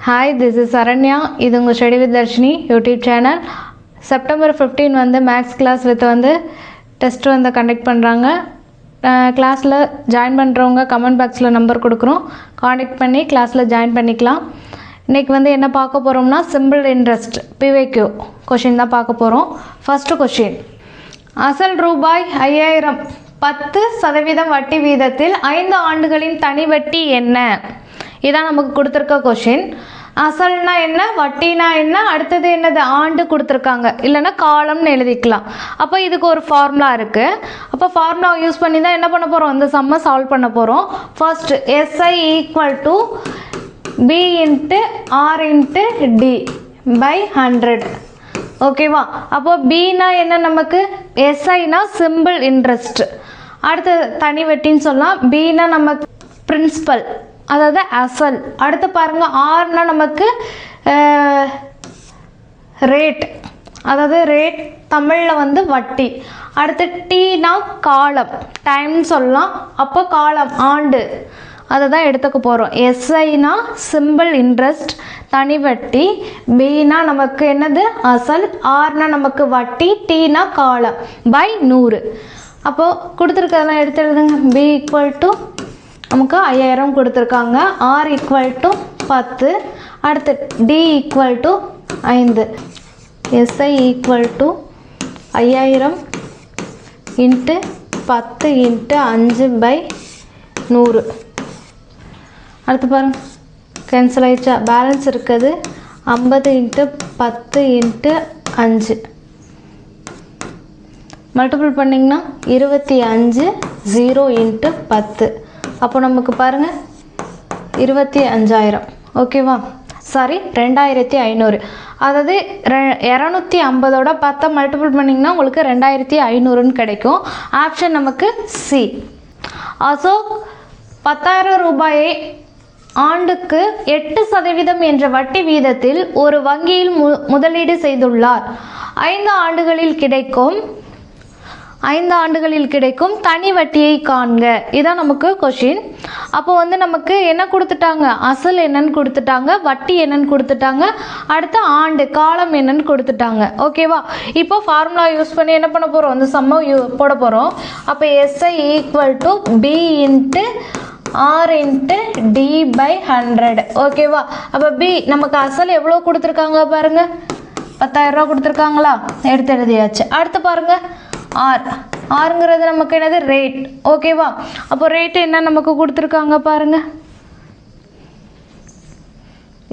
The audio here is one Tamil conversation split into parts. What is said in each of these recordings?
Hi, this is Saranya. இது உங்கள் study with Darshini YouTube channel. September 15 வந்து மேக்ஸ் கிளாஸ் வித் வந்து டெஸ்ட் வந்து கண்டக்ட் பண்ணுறாங்க. கிளாஸில் ஜாயின் பண்ணுறவங்க கமெண்ட் பாக்ஸில் நம்பர் கொடுக்குறோம், காண்டக்ட் பண்ணி கிளாஸில் ஜாயின் பண்ணிக்கலாம். இன்றைக்கி வந்து என்ன பார்க்க போகிறோம்னா சிம்பிள் இன்ட்ரெஸ்ட் PYQ கொஷின் தான் பார்க்க போகிறோம். ஃபஸ்ட்டு கொஷின், அசல் ரூபாய் 5000 10% வட்டி வீதத்தில் 5 ஆண்டுகளின் தனி வட்டி என்ன? இதான் நமக்கு கொடுத்துருக்க கொஷின். அசல்னா என்ன, வட்டினா என்ன, அடுத்தது என்னது ஆண்டு கொடுத்துருக்காங்க, இல்லைன்னா காலம்னு எழுதிக்கலாம். அப்போ இதுக்கு ஒரு ஃபார்முலா இருக்குது. அப்போ ஃபார்முலா யூஸ் பண்ணி தான் என்ன பண்ண போகிறோம், இந்த சம்மை சால்வ் பண்ண போகிறோம். First SI = B × R × D by 100. ஓகேவா? அப்போ Bனா என்ன, நமக்கு SIனா சிம்பிள் இன்ட்ரெஸ்ட், அடுத்து தனி வட்டின்னு சொல்லலாம். Bனா நமக்கு பிரின்சிபல், அதாவது அசல். அடுத்து பாருங்கள் ஆர்னா நமக்கு ரேட், அதாவது ரேட் தமிழில் வந்து வட்டி. அடுத்து டீனா காலம், டைம்னு சொல்லலாம். அப்போ காலம் ஆண்டு, அதை தான் எடுத்துக்க போகிறோம். SIனா சிம்பிள் இன்ட்ரெஸ்ட் தனி வட்டி, Bனா நமக்கு என்னது அசல், Rனா நமக்கு வட்டி, Tனா காலம் பை 100. அப்போது கொடுத்துருக்கதெல்லாம் எடுத்து எழுதுங்க. B = நமக்கு 5000 கொடுத்துருக்காங்க, R = 10, அடுத்து D = 5. SI = 5000 × 10 × 5 by 100. அடுத்து பாருங்க கேன்சல் ஆயிடுச்சா, பேலன்ஸ் இருக்குது 50 × 10 × 5. மல்டிபிள் பண்ணிங்கன்னா 25, 0 × 10. அப்போ நமக்கு பாருங்கள் 25000. ஓகேவா? சாரி 2500. அதாவது 250ஓட 10 மல்டிபிள் பண்ணிங்கன்னா உங்களுக்கு 2500ன்னு கிடைக்கும். ஆப்ஷன் நமக்கு C. அசோக் 10000 ரூபாயை ஆண்டுக்கு 8% என்ற வட்டி வீதத்தில் ஒரு வங்கியில் முதலீடு செய்துள்ளார். 5 ஆண்டுகளில் கிடைக்கும் தனி வட்டியை காண்க. இதான் நமக்கு கொஷின். அப்போ வந்து நமக்கு என்ன கொடுத்துட்டாங்க, அசல் என்னன்னு கொடுத்துட்டாங்க, வட்டி என்னன்னு கொடுத்துட்டாங்க, அடுத்த ஆண்டு காலம் என்னன்னு கொடுத்துட்டாங்க. ஓகேவா? இப்போ ஃபார்முலா யூஸ் பண்ணி என்ன பண்ண போகிறோம், அந்த சம்மை போட போகிறோம். அப்போ SI = B × R × D by 100. ஓகேவா? அப்போ B நமக்கு அசல் எவ்வளோ கொடுத்துருக்காங்க பாருங்கள், 10000 ரூபா கொடுத்துருக்காங்களா, எடுத்து எழுதியாச்சு. அடுத்து பாருங்கள் ஆறுங்கிறது நமக்கு என்னது ரேட். ஓகேவா? அப்போ ரேட்டு என்ன நமக்கு கொடுத்துருக்காங்க பாருங்கள்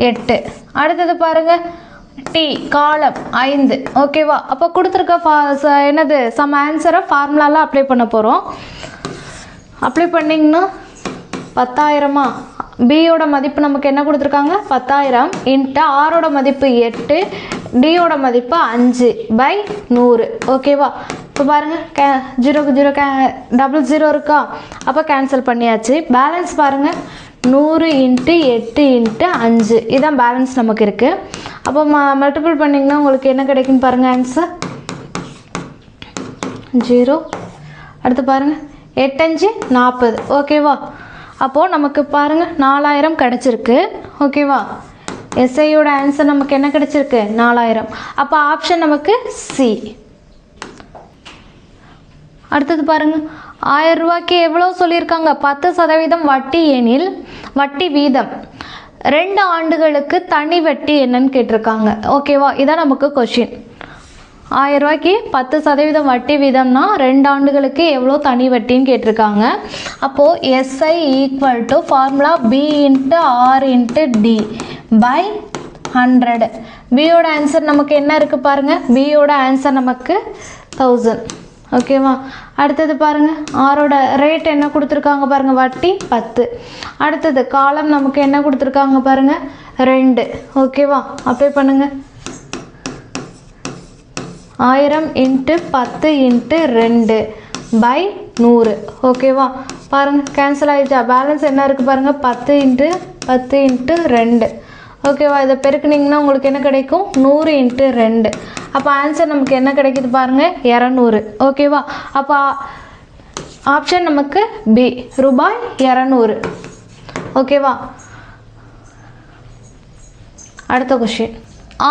8. அடுத்தது பாருங்கள் T காலம் 5. ஓகேவா? அப்போ கொடுத்துருக்க என்னது சம் ஆன்சரை ஃபார்முலாவில் அப்ளை பண்ண போகிறோம். அப்ளை பண்ணிங்கன்னா 10000. பியோட மதிப்பு நமக்கு என்ன கொடுத்துருக்காங்க 10000 × ஆரோட மதிப்பு 8, டியோட மதிப்பு 5 by 100. ஓகேவா? இப்போ பாருங்கள் 0 0 00 இருக்கா, அப்போ கேன்சல் பண்ணியாச்சு. பேலன்ஸ் பாருங்கள் 100 × 8 × 5. இதுதான் பேலன்ஸ் நமக்கு இருக்குது. அப்போ மல்டிபிள் பண்ணிங்கன்னா உங்களுக்கு என்ன கிடைக்குன்னு பாருங்கள் ஆன்சர் 0. அடுத்து பாருங்கள் 8 5 40. ஓகேவா? அப்போது நமக்கு பாருங்கள் 4000 கிடச்சிருக்கு. ஓகேவா? SIயோட ஆன்சர் நமக்கு என்ன கிடச்சிருக்கு 4000. அப்போ ஆப்ஷன் நமக்கு C. அடுத்தது பாருங்கள் 1000 ரூபாய்க்கு எவ்வளோ சொல்லியிருக்காங்க, 10% வட்டி எனில் வட்டி வீதம் 2 ஆண்டுகளுக்கு தனி வட்டி என்னன்னு கேட்டிருக்காங்க. ஓகேவா? இதான் நமக்கு கொஷின். 1000 ரூபாய்க்கு 10% வட்டி வீதம்னா 2 ஆண்டுகளுக்கு எவ்வளோ தனி வட்டின்னு கேட்டிருக்காங்க. அப்போது SI = formula B × R × D by 100. பியோட ஆன்சர் நமக்கு என்ன இருக்குது பாருங்கள், பியோட ஆன்சர் நமக்கு 1000. ஓகேவா? அடுத்தது பாருங்கள் ஆரோட ரேட் என்ன கொடுத்துருக்காங்க பாருங்கள், வட்டி 10. அடுத்தது காலம் நமக்கு என்ன கொடுத்துருக்காங்க பாருங்கள் 2. ஓகேவா? அப்ளை பண்ணுங்கள் 1000 × 10 × 2 by 100. ஓகேவா? பாருங்கள் கேன்சல் ஆகிடுச்சா, பேலன்ஸ் என்ன இருக்குது பாருங்கள் 10 × 10 × 2. ஓகேவா? இதை பெருக்குனிங்கன்னா உங்களுக்கு என்ன கிடைக்கும் 100 × 2. அப்போ ஆன்சர் நமக்கு என்ன கிடைக்குது பாருங்கள் 200. ஓகேவா? அப்போ ஆப்ஷன் நமக்கு B ரூபாய் 200. ஓகேவா? அடுத்த கொஷின்,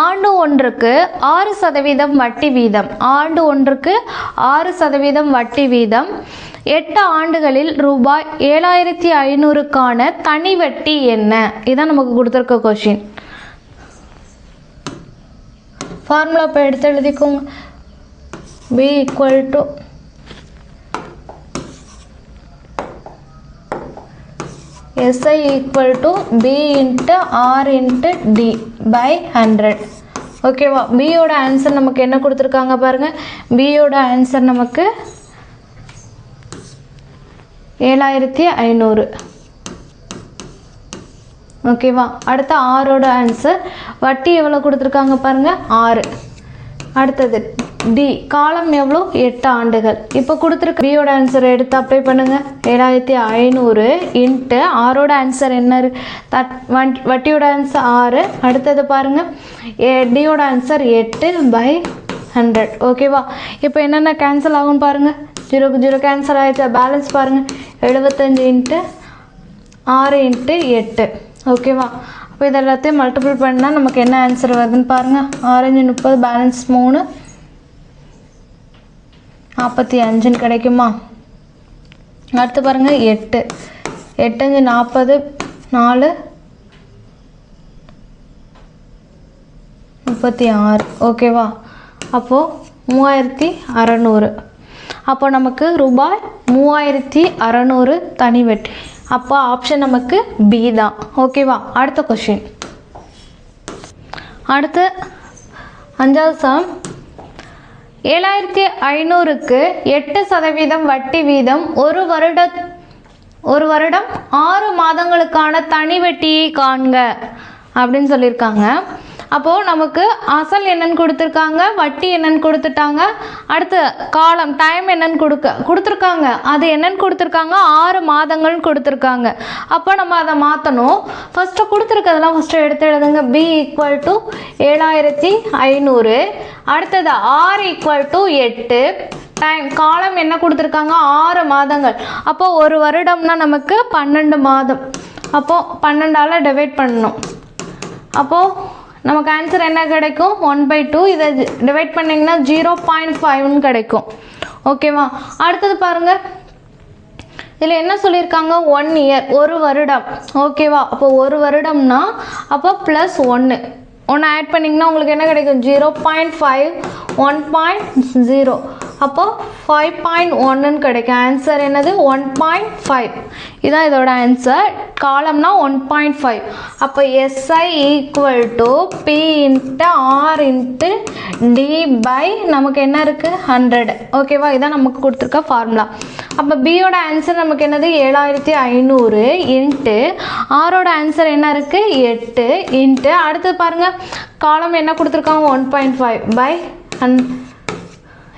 ஆண்டு ஒன்றுக்கு 6% வட்டி வீதம். ஆண்டு ஒன்றுக்கு 6% வட்டி வீதம் 8 ஆண்டுகளில் ரூபாய் 7500க்கான தனி வட்டி என்ன? இதான் நமக்கு கொடுத்துருக்க கொஷின். ஃபார்முலா இப்போ எடுத்து எழுதிக்கோங்க. B = SI = B × R × D by 100. ஓகேவா? பியோட ஆன்சர் நமக்கு என்ன கொடுத்துருக்காங்க பாருங்கள். பியோட ஆன்சர் நமக்கு 7500. ஓகேவா? அடுத்த ஆரோட ஆன்சர் வட்டி எவ்வளோ கொடுத்துருக்காங்க பாருங்கள், 6. அடுத்தது டி காலம் எவ்வளோ, 8 ஆண்டுகள். இப்போ கொடுத்துருக்க பியோட ஆன்சரை எடுத்து அப்ளை பண்ணுங்கள். 7500 இன்ட்டு ஆரோட ஆன்சர் என்ன, வட்டியோட ஆன்சர் 6. அடுத்தது பாருங்கள், டியோட ஆன்சர் 8/100. ஓகேவா? இப்போ என்னென்ன கேன்சல் ஆகும்னு பாருங்கள். 0 க்கு 0 கேன்சல் ஆகிடுச்சா? பேலன்ஸ் பாருங்கள், 75 × 6 × 8. ஓகேவா? அப்போ இது எல்லாத்தையும் மல்டிபிள் பண்ணால் நமக்கு என்ன ஆன்சர் வருதுன்னு பாருங்கள். 6 × 30 பேலன்ஸ் 3 45 கிடைக்குமா? அடுத்து பாருங்கள் 8 8 × 40 4 36. ஓகேவா? அப்போது 3600. அப்போ நமக்கு ரூபாய் 3600 தனி வட்டி. அப்போ ஆப்ஷன் நமக்கு பி தான். ஓகேவா? அடுத்த கொஷின், அடுத்து 5வது சம். 7500க்கு 8% வட்டி வீதம் ஒரு வருடம் 6 மாதங்களுக்கான தனி வட்டியை காண்க அப்படின்னு சொல்லியிருக்காங்க. அப்போது நமக்கு அசல் என்னன்னு கொடுத்துருக்காங்க, வட்டி என்னன்னு கொடுத்துட்டாங்க, அடுத்து காலம் டைம் என்னன்னு கொடுத்துருக்காங்க, அது என்னன்னு கொடுத்துருக்காங்க, 6 மாதங்கள்னு கொடுத்துருக்காங்க. அப்போ நம்ம அதை மாற்றணும். ஃபஸ்ட்டு கொடுத்துருக்கதெல்லாம் ஃபஸ்ட்டு எடுத்து எழுதுங்க. B = 7500. அடுத்தது R = 8. டைம் காலம் என்ன கொடுத்துருக்காங்க, 6 மாதங்கள். அப்போது ஒரு வருடம்னா நமக்கு 12 மாதம். அப்போது 12ஆல் டிவைட் பண்ணணும். அப்போது நமக்கு ஆன்சர் என்ன கிடைக்கும், 1/2. இதை டிவைட் பண்ணிங்கன்னா 0.5ன்னு கிடைக்கும். ஓகேவா? அடுத்தது பாருங்கள், இதில் என்ன சொல்லியிருக்காங்க, 1 இயர், ஒரு வருடம். ஓகேவா? அப்போ ஒரு வருடம்னா அப்போ +1 ஆட் பண்ணிங்கன்னா உங்களுக்கு என்ன கிடைக்கும், 0.5 1.0. அப்போது 5.1ன்னு கிடைக்கும். ஆன்சர் என்னது, 1.5. இதுதான் இதோட ஆன்சர். காலம்னா 1.5. அப்போ SI = P × R × D by நமக்கு என்ன இருக்குது, 100. ஓகேவா? இதான் நமக்கு கொடுத்துருக்க ஃபார்முலா. அப்போ பியோட ஆன்சர் நமக்கு என்னது, 7500 இன்ட்டு ஆரோட ஆன்சர் என்ன இருக்குது, 8 இன்ட்டு அடுத்து பாருங்கள் காலம் என்ன கொடுத்துருக்காங்க, 1.5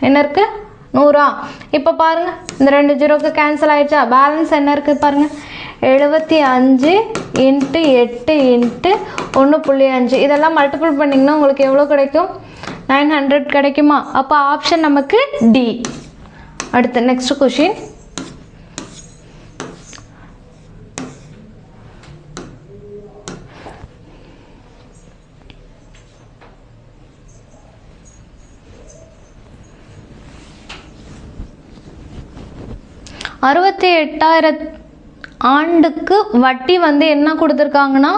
என்ன இருக்குது, 100. இப்போ பாருங்கள் இந்த 2 0க்கு கேன்சல் ஆகிடுச்சா? பேலன்ஸ் என்ன இருக்குது பாருங்கள், 75 × 8 × 1.5. இதெல்லாம் மல்டிபிள் பண்ணிங்கன்னா உங்களுக்கு எவ்வளோ கிடைக்கும், 900 கிடைக்குமா? அப்போ ஆப்ஷன் நமக்கு டி. அடுத்து நெக்ஸ்ட் கொஷின். $68,000 ஆண்டுக்கு வட்டி வந்து என்ன கொடுத்துருக்காங்கன்னா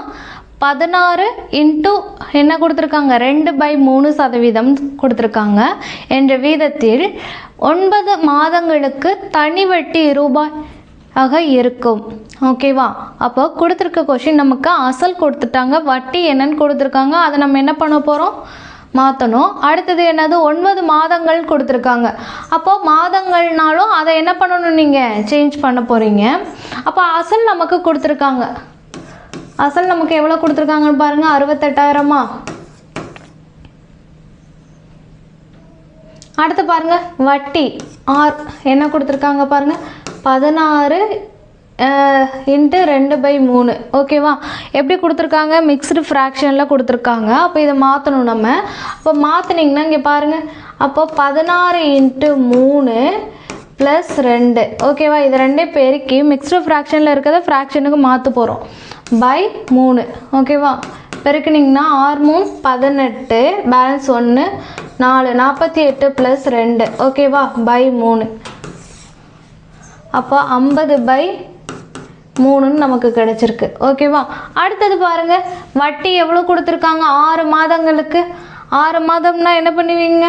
16 இன்ட்டு என்ன கொடுத்துருக்காங்க, 2/3% கொடுத்துருக்காங்க என்ற வீதத்தில் 9 மாதங்களுக்கு தனி வட்டி ரூபாயாக இருக்கும். ஓகேவா? அப்போ கொடுத்துருக்க கொஷின் நமக்கு அசல் கொடுத்துட்டாங்க, வட்டி என்னன்னு கொடுத்துருக்காங்க, அதை நம்ம என்ன பண்ண போகிறோம், மாற்றணும். அடுத்தது என்னது, 9 மாதங்கள் கொடுத்துருக்காங்க. அப்போ மாதங்கள்னாலும் அதை என்ன பண்ணணும், நீங்கள் சேஞ்ச் பண்ண போகிறீங்க. அப்போ அசல் நமக்கு கொடுத்துருக்காங்க. அசல் நமக்கு எவ்வளோ கொடுத்துருக்காங்கன்னு பாருங்கள், 68,000. அடுத்து பாருங்கள் வட்டி ஆர் என்ன கொடுத்துருக்காங்க பாருங்கள், 16 இன்ட்டு 2/3. ஓகேவா? எப்படி கொடுத்துருக்காங்க, மிக்ஸ்டு ஃப்ராக்ஷனில் கொடுத்துருக்காங்க. அப்போ இதை மாற்றணும் நம்ம. அப்போ மாற்றினீங்கன்னா இங்கே பாருங்கள், அப்போ 16 × 3 + 2. ஓகேவா? இது 2 பெருக்கி மிக்ஸ்டு ஃப்ராக்ஷனில் இருக்கிறத ஃப்ராக்ஷனுக்கு மாற்ற போகிறோம். /3. ஓகேவா? பெருக்குனிங்கன்னா 6 3 18, பேலன்ஸ் 1 4, 48 + 2 ஓகேவா பை 3. அப்போ 50/3 நமக்கு கிடைச்சிருக்கு ஓகேவா. அடுத்தது பாருங்க, வட்டி எவ்வளோ கொடுத்துருக்காங்க 6 மாதங்களுக்கு. 6 மாதம்னா என்ன பண்ணுவீங்க,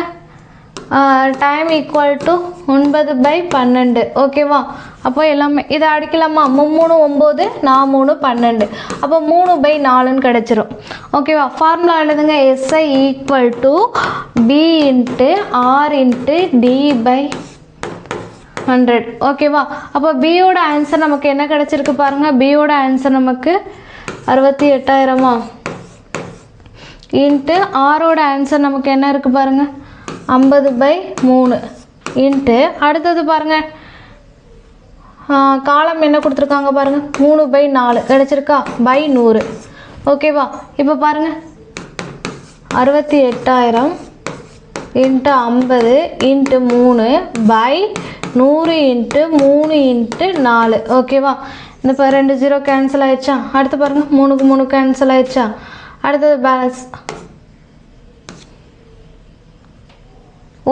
டைம் ஈக்குவல் டு 9/12 ஓகேவா. அப்போ எல்லாமே இதை அடிக்கலாமா, 3 9 4 3 12, அப்போ 3/4 கிடச்சிரும் ஓகேவா. ஃபார்முலா எழுதுங்க, SI equal to B × R × D/100 ஓகேவா. அப்போ பியோட ஆன்சர் நமக்கு என்ன கிடச்சிருக்கு பாருங்க, பியோட ஆன்சர் நமக்கு 68,000 இன்ட்டு ஆரோட ஆன்சர் நமக்கு என்ன இருக்குது பாருங்கள் 50/3 இன்ட்டு அடுத்தது பாருங்கள் காலம் என்ன கொடுத்துருக்காங்க பாருங்கள் 3/4 கிடச்சிருக்கா பை 100 ஓகேவா. இப்போ பாருங்கள் 68,000 into 50 into 3 by 100 into 3 into 4 ஓகேவா. இந்த இப்போ 2 0 கேன்சல் ஆயிடுச்சா. அடுத்து பாருங்கள் 3க்கு 3 கேன்சல் ஆயிடுச்சா. அடுத்தது பேலன்ஸ்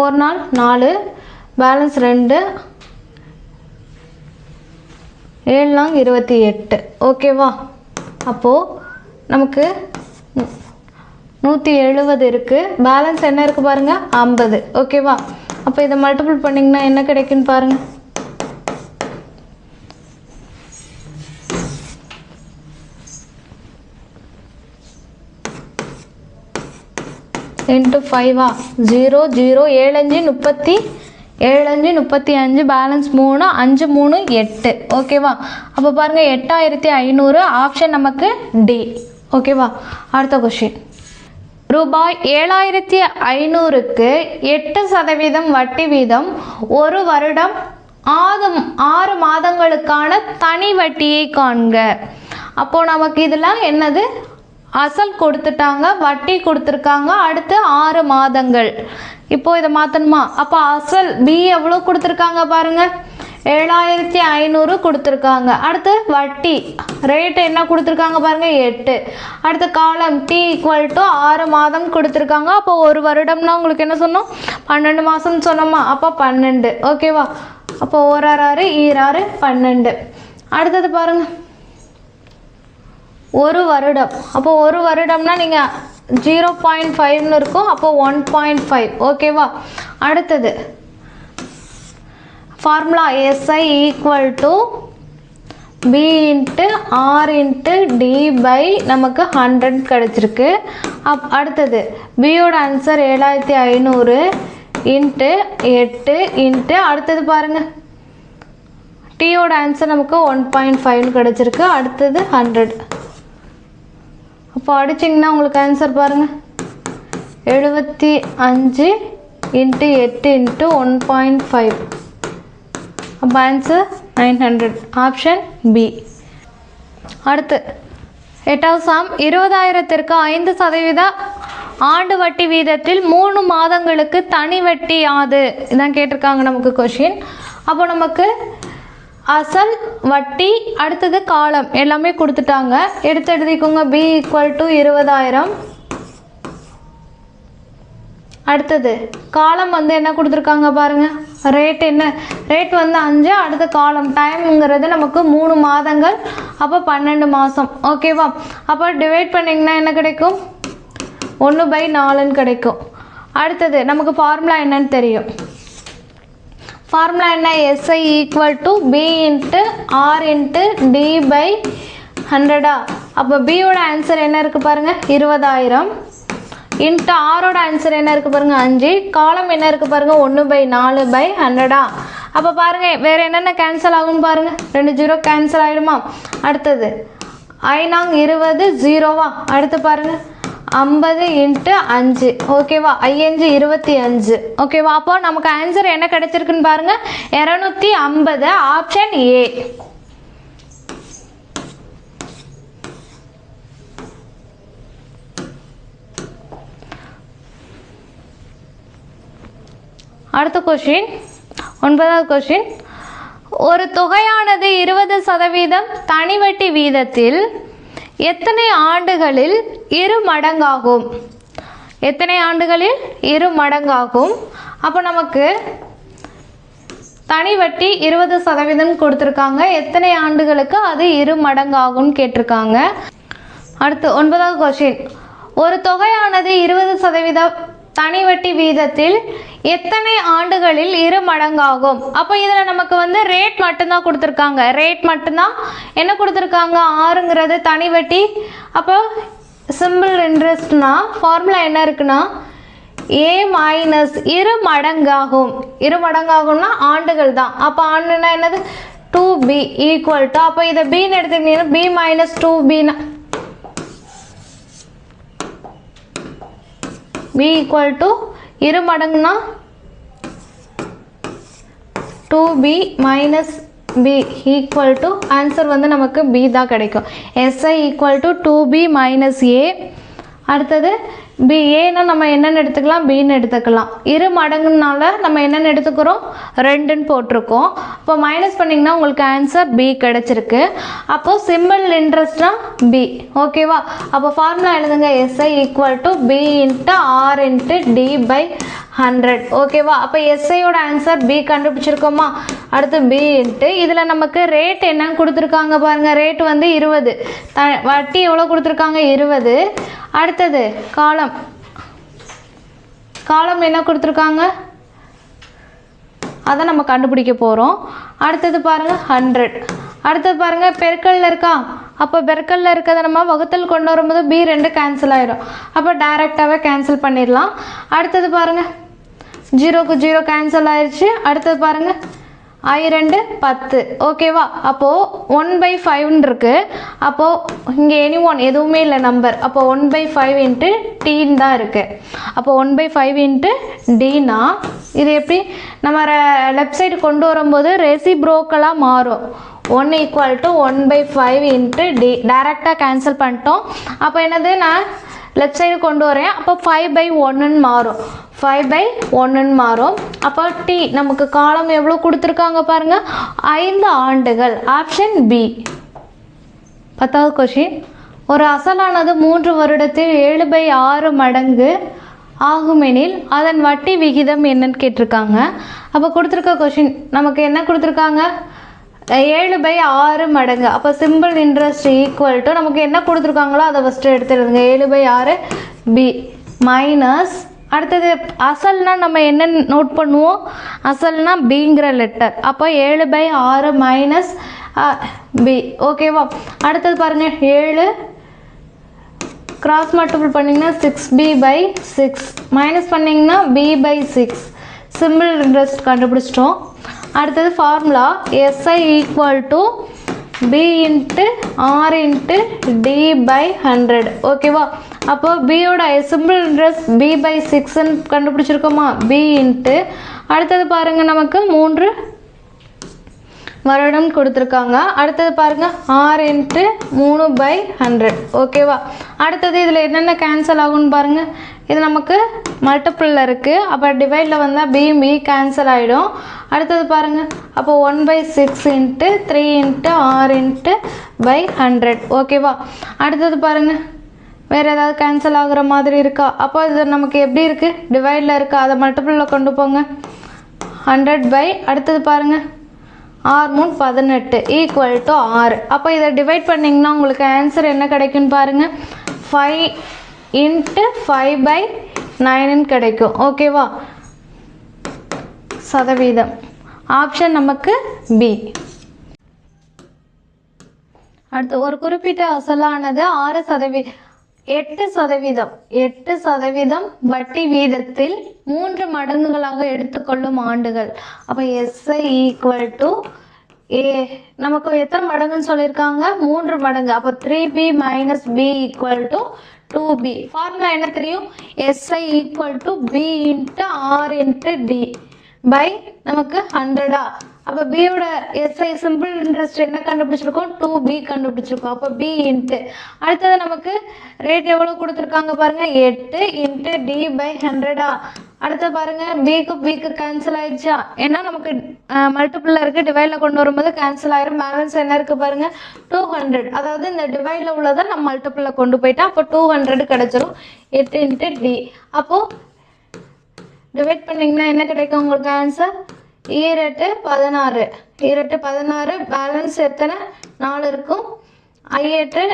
ஒரு நாள் 4 பேலன்ஸ் 2 7 நாள் 28 ஓகேவா. அப்போது நமக்கு 170 இருக்குது, பேலன்ஸ் என்ன இருக்குது பாருங்கள் 50 ஓகேவா. அப்போ இதை மல்டிபிள் பண்ணிங்கன்னா என்ன கிடைக்குன்னு பாருங்கள், இன்ட்டு 5 0 0 7 5 35 பேலன்ஸ் 3 5 3 8 ஓகேவா. அப்போ பாருங்கள் 8,500 ஆப்ஷன் நமக்கு டி ஓகேவா. அடுத்த கொஷின், ரூபாய் 7,500க்கு 8% வட்டி வீதம் ஒரு வருடம் 6 மாதங்களுக்கான தனி வட்டியை காண்க. அப்போது நமக்கு இதில் என்னது அசல் கொடுத்துட்டாங்க, வட்டி கொடுத்துருக்காங்க, அடுத்து 6 மாதங்கள். இப்போது இதை மாற்றணுமா. அப்போ அசல் பி எவ்வளோ கொடுத்துருக்காங்க பாருங்கள் 7,500 கொடுத்துருக்காங்க. அடுத்து வட்டி ரேட்டு என்ன கொடுத்துருக்காங்க பாருங்கள் 8. அடுத்து காலம் டி ஈக்குவல் டு 6 மாதம் கொடுத்துருக்காங்க. அப்போ ஒரு வருடம்னா உங்களுக்கு என்ன சொன்னோம் 12 மாதம்னு சொன்னோமா. அப்போ 12 ஓகேவா. அப்போ 1 6 6 12. அடுத்தது பாருங்கள் ஒரு வருடம். அப்போ ஒரு வருடம்னா நீங்கள் 0.5ன்னு இருக்கும், அப்போ 1.5 ஓகேவா. அடுத்தது formula SI equal to B × R × D by நமக்கு 100 கிடச்சிருக்கு. அடுத்தது பியோட ஆன்சர் 7,500 இன்ட்டு 8 இன்ட்டு அடுத்தது பாருங்கள் டீயோட ஆன்சர் நமக்கு 1.5 கிடச்சிருக்கு. அடுத்தது 100. அப்போ அடிச்சிங்கன்னா உங்களுக்கு ஆன்சர் பாருங்கள் 75 இன்ட்டு 8 இன்ட்டு 1.5. அப்போ ஆன்சர் 900 ஆப்ஷன் பி. அடுத்து 8வது சம், 20,000க்கு 5% ஆண்டு வட்டி வீதத்தில் 3 மாதங்களுக்கு தனி வட்டி யாது இதான் கேட்டிருக்காங்க நமக்கு கொஷின். அப்போ நமக்கு அசல் வட்டி அடுத்தது காலம் எல்லாமே கொடுத்துட்டாங்க. எடுத்து எழுதிக்கோங்க B ஈக்குவல் டு 20,000. அடுத்தது காலம் வந்து என்ன கொடுத்துருக்காங்க பாருங்கள் ரேட் என்ன ரேட் வந்து 5. அடுத்த காலம் டைம்ங்கிறது நமக்கு 3 மாதங்கள், அப்போ 12 மாதம் ஓகேவா. அப்போ டிவைட் பண்ணிங்கன்னா என்ன கிடைக்கும் 1/4 கிடைக்கும். அடுத்தது நமக்கு ஃபார்முலா என்னன்னு தெரியும். ஃபார்முலா என்ன SI equal to B × R × D/100. அப்போ பியோட ஆன்சர் என்ன இருக்குது பாருங்கள் 20,000 இன்ட்டு ஆரோட ஆன்சர் என்ன இருக்குது பாருங்கள் 5. காலம் என்ன இருக்குது பாருங்கள் 1/4/100. அப்போ பாருங்கள் வேறு என்னென்ன கேன்சல் ஆகும்னு பாருங்கள் 2 0 கேன்சல் ஆகிடுமா. அடுத்தது 5 0வா. அடுத்து பாருங்கள் 50 இன்ட்டு 5 ஓகேவா 5 25 ஓகேவா. அப்போ நமக்கு ஆன்சர் என்ன கிடைச்சிருக்குன்னு பாருங்கள் 250 ஆப்ஷன் ஏ. அடுத்த கொஷின் 9வது கொஷின், ஒரு தொகையானது 20% தனி வட்டி வீதத்தில் எத்தனை ஆண்டுகளில் இரு மடங்காகும். எத்தனை ஆண்டுகளில்? இரு மடங்காகும். அப்போ நமக்கு தனி வட்டி 20% கொடுத்துருக்காங்க. எத்தனை ஆண்டுகளுக்கு அது இரு மடங்காகும்னு கேட்டிருக்காங்க. அடுத்து 9வது கொஸ்டின். ஒரு தொகையானது 20% தனி வட்டி வீதத்தில் எத்தனை ஆண்டுகளில் இரு மடங்காகும்? அப்போ இதில் நமக்கு வந்து ரேட் மட்டும்தான் கொடுத்துருக்காங்க. ரேட் மட்டும்தான் என்ன கொடுத்துருக்காங்க? 6ங்கிறது தனி வட்டி. அப்போ சிம்பிள் இன்ட்ரெஸ்ட்னா ஃபார்முலா என்ன இருக்குன்னா ஏ மைனஸ் இரு மடங்காகும். இரு மடங்காகும்னா ஆண்டுகள் தான். அப்போ ஆண்டுனா என்னது? 2b ஈக்குவல் டு, அப்போ இதை பின்னு எடுத்துக்கிட்டீங்கன்னா b மைனஸ் 2bனா b ஈக்குவல் டு இரு மடங்குனா 2b minus b equal to answer வந்து நமக்கு b தான் கிடைக்கும். SI equal to 2b minus a. அடுத்தது b. ஏன்னா நம்ம என்னென்னு எடுத்துக்கலாம்? பின்னு எடுத்துக்கலாம். இரு மடங்குனால நம்ம என்னென்னு எடுத்துக்கிறோம்? 2ன்னு போட்டிருக்கோம். அப்போ மைனஸ் பண்ணிங்கன்னா உங்களுக்கு ஆன்சர் b கிடச்சிருக்கு. அப்போது சிம்பிள் இன்ட்ரெஸ்ட்னா b. ஓகேவா? அப்போ ஃபார்முலா எழுதுங்க. SI equal to b into r into d by 100. ஓகேவா? அப்போ எஸ்ஐயோட ஆன்சர் b கண்டுபிடிச்சிருக்கோமா? அடுத்து b இன்ட்டு இதில் நமக்கு ரேட் என்னன்னு கொடுத்துருக்காங்க பாருங்கள். ரேட் வந்து 20. வட்டி எவ்வளோ கொடுத்துருக்காங்க? 20. அடுத்தது காலம் என்ன கொடுத்துருக்காங்க? அதை நம்ம கண்டுபிடிக்க போகிறோம். அடுத்தது பாருங்கள் 100. அடுத்தது பாருங்கள் பெருக்கல்ல இருக்கா? அப்போ பெருக்கல்ல இருக்கிறத நம்ம வகுத்தல் கொண்டு வரும்போது b 2 கேன்சல் ஆகிடும். அப்போ டைரெக்டாகவே கேன்சல் பண்ணிடலாம். அடுத்தது பாருங்கள் 0க்கு 0 கேன்சல் ஆயிடுச்சு. அடுத்தது பாருங்கள் I2 10. ஓகேவா? அப்போது 1/5 இருக்குது. அப்போது இங்கே anyone எதுவுமே இல்லை நம்பர். அப்போ 1/5 இன்ட்டு டீன் தான் இருக்குது. அப்போ 1/5 இன்ட்டு டீனா இது எப்படி நம்ம லெஃப்ட் சைடு கொண்டு வரும்போது ரெசிப்ரோக்கலாக மாறும். 1 ஈக்குவல் டு 1/5 இன்ட்டு டி. டைரெக்டாக கேன்சல் பண்ணிட்டோம். அப்போ என்னது? நான் லெஃப்ட் சைடு கொண்டு வரேன். அப்போ 5/1ன்னு மாறும். 5/1ன்னு மாறும். அப்போ டி நமக்கு காலம் எவ்வளோ கொடுத்துருக்காங்க பாருங்கள்? 5 ஆண்டுகள். Option B. 10வது கொஷின். ஒரு அசலானது 3 வருடத்தில் 7/6 மடங்கு ஆகுமெனில் அதன் வட்டி விகிதம் என்னன்னு கேட்டிருக்காங்க. அப்போ கொடுத்துருக்க கொஷின் நமக்கு என்ன கொடுத்துருக்காங்க? 7/6 மடங்கு. அப்போ சிம்பிள் இன்ட்ரெஸ்ட் ஈக்குவல் டு நமக்கு என்ன கொடுத்துருக்காங்களோ அதை ஃபஸ்ட்டு எடுத்துருங்க. 7/6 பி மைனஸ் அடுத்தது அசல்னா நம்ம என்ன நோட் பண்ணுவோம்? அசல்னா பிங்கிற லெட்டர். அப்போ 7/6 மைனஸ் பி. ஓகேவா? அடுத்தது பாருங்கள் 7 கிராஸ் மல்டிபிள் பண்ணிங்கன்னா 6b/6 மைனஸ் பண்ணிங்கன்னா b/6. சிம்பிள் இன்ட்ரெஸ்ட் கண்டுபிடிச்சிட்டோம். அடுத்தது formula SI equal to b into r into d by 100. ஓகேவா? அப்போ பியோட சிம்பிள் இன்ட்ரெஸ்ட் b/6ன்னு கண்டுபிடிச்சிருக்கோமா? b இன்ட்டு அடுத்தது பாருங்கள் நமக்கு 3 வருடம் கொடுத்துருக்காங்க. அடுத்தது பாருங்கள் r இன்ட்டு 3/100. ஓகேவா? அடுத்தது இதில் என்னென்ன கேன்சல் ஆகும்னு பாருங்கள். இது நமக்கு மல்டிப்பிளில் இருக்குது. அப்போ டிவைடில் வந்தால் b கேன்சல் ஆகிடும். அடுத்தது பாருங்கள். அப்போ 1/6 into 3 into r into pi 100. ஓகேவா? அடுத்தது பாருங்கள் வேறு ஏதாவது கேன்சல் ஆகுற மாதிரி இருக்கா? அப்போ இது நமக்கு எப்படி இருக்குது? டிவைடில் இருக்கா? அதை மல்டிப்பிளில் கொண்டு போங்க. 100 அடுத்தது பாருங்கள் r 3 18 ஈக்குவல் டு 6. அப்போ இதை டிவைட் பண்ணிங்கன்னா உங்களுக்கு ஆன்சர் என்ன கிடைக்குன்னு பாருங்கள். 5 இன்ட்டு 5/9ன்னு கிடைக்கும். ஓகேவா? சதவீதம். ஆப்ஷன் நமக்கு பி. அடுத்து ஒரு குறிப்பிட்ட அசலானது 8% வட்டி வீதத்தில் 3 மடங்குகளாக எடுத்துக்கொள்ளும் ஆண்டுகள். அப்போ SI ஈக்குவல் டு ஏ நமக்கு எத்தனை மடங்குன்னு சொல்லியிருக்காங்க? 3 மடங்கு. அப்போ 3b minus b equal to 2b. Formula என்ன தெரியும்? SI equal to b into r into d by நமக்கு 100. அப்போ பியோட SI சிம்பிள் இன்ட்ரெஸ்ட் என்ன கண்டுபிடிச்சிருக்கோம்? 2b கண்டுபிடிச்சிருக்கோம். அப்போ b இன்ட்டு அடுத்தது நமக்கு ரேட் எவ்வளோ கொடுத்துருக்காங்க பாருங்கள்? 8 இன்ட்டு d பை 100. அடுத்து பாருங்க பிக்கு கேன்சல் ஆயிடுச்சா, ஏன்னா நமக்கு மல்டிபிள் இருக்கு, டிவைடில் கொண்டு வரும்போது கேன்சல் ஆயிரும். பேலன்ஸ் என்ன இருக்கு பாருங்க 200. அதாவது இந்த டிவைடில் உள்ளதை நம்ம மல்டிபிளில் கொண்டு போயிட்டா அப்போ 200 கிடைச்சிரும். 8 × D. அப்போது டிவைட் பண்ணிங்கன்னா என்ன கிடைக்கும் உங்களுக்கு ஆன்சர் 16. 16 பேலன்ஸ் எத்தனை 4 இருக்கும். 8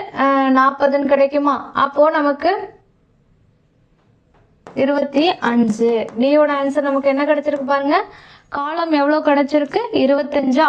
40 கிடைக்குமா. அப்போது நமக்கு 25. டியோட ஆன்சர் நமக்கு என்ன கிடைச்சிருக்கு பாருங்க. காலம் எவ்வளோ கிடைச்சிருக்கு 25.